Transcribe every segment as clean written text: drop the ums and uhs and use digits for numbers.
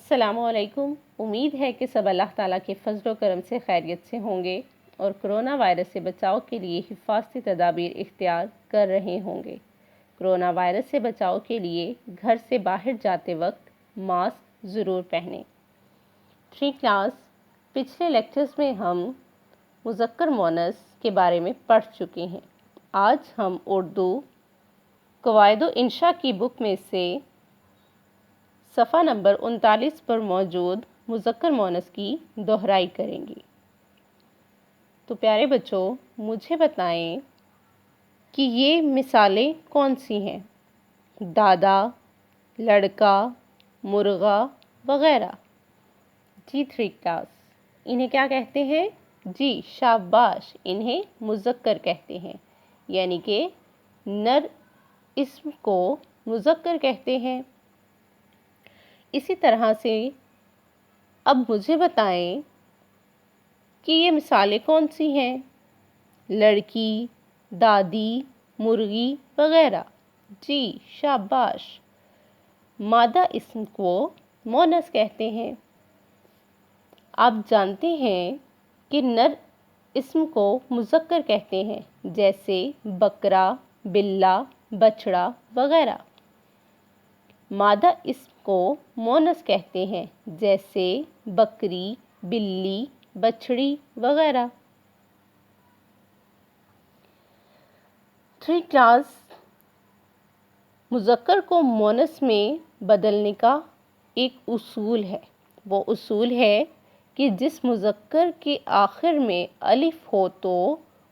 السلام علیکم۔ امید ہے کہ سب اللہ تعالیٰ کے فضل و کرم سے خیریت سے ہوں گے اور کرونا وائرس سے بچاؤ کے لیے حفاظتی تدابیر اختیار کر رہے ہوں گے۔ کرونا وائرس سے بچاؤ کے لیے گھر سے باہر جاتے وقت ماسک ضرور پہنیں۔ 3 کلاس پچھلے لیکچرز میں ہم مذکر مؤنث کے بارے میں پڑھ چکے ہیں۔ آج ہم اردو قواعد و انشاء کی بک میں سے صفحہ نمبر 39 پر موجود مذکر مؤنث کی دہرائی کریں گے۔ تو پیارے بچوں، مجھے بتائیں کہ یہ مثالیں کون سی ہیں؟ دادا، لڑکا، مرغا وغیرہ۔ جی 3 کلاس، انہیں کیا کہتے ہیں؟ جی شاباش، انہیں مذکر کہتے ہیں، یعنی کہ نر اسم کو مذکر کہتے ہیں۔ اسی طرح سے اب مجھے بتائیں کہ یہ مثالیں کون سی ہیں؟ لڑکی، دادی، مرغی وغیرہ۔ جی شاباش، مادہ اسم کو مؤنث کہتے ہیں۔ آپ جانتے ہیں کہ نر اسم کو مذکر کہتے ہیں، جیسے بکرا، بلا، بچڑا وغیرہ۔ مادہ اسم کو مؤنث کہتے ہیں، جیسے بکری، بلی، بچڑی وغیرہ۔ 3 کلاس مذکر کو مؤنث میں بدلنے کا ایک اصول ہے۔ وہ اصول ہے کہ جس مذکر کے آخر میں الف ہو تو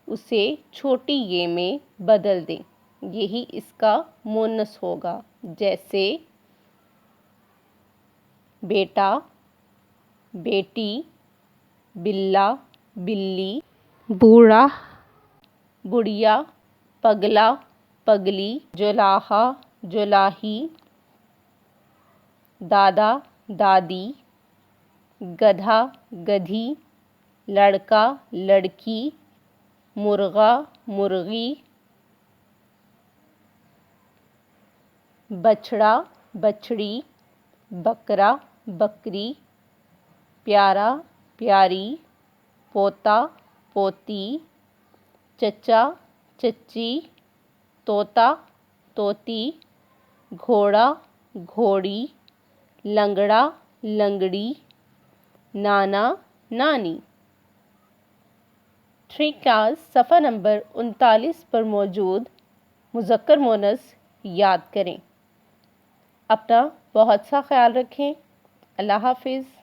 اسے چھوٹی ی میں بدل دیں، یہی اس کا مؤنث ہوگا۔ جیسے بیٹا، بیٹی، بلا، بلی، بوڑھا، بڑھیا، پگلا، پگلی، جولاہا، جولاہی، دادا، دادی، گدھا، گدھی، لڑکا، لڑکی، مرغا، مرغی، بچڑا، بچڑی، بکرا، بکری، پیارا، پیاری، پوتا، پوتی، چچا، چچی، طوطا، طوطی، گھوڑا، گھوڑی، لنگڑا، لنگڑی، نانا، نانی۔ 3 کلاس صفحہ نمبر 39 پر موجود مذکر مؤنث یاد کریں۔ اپنا بہت سا خیال رکھیں۔ اللہ حافظ۔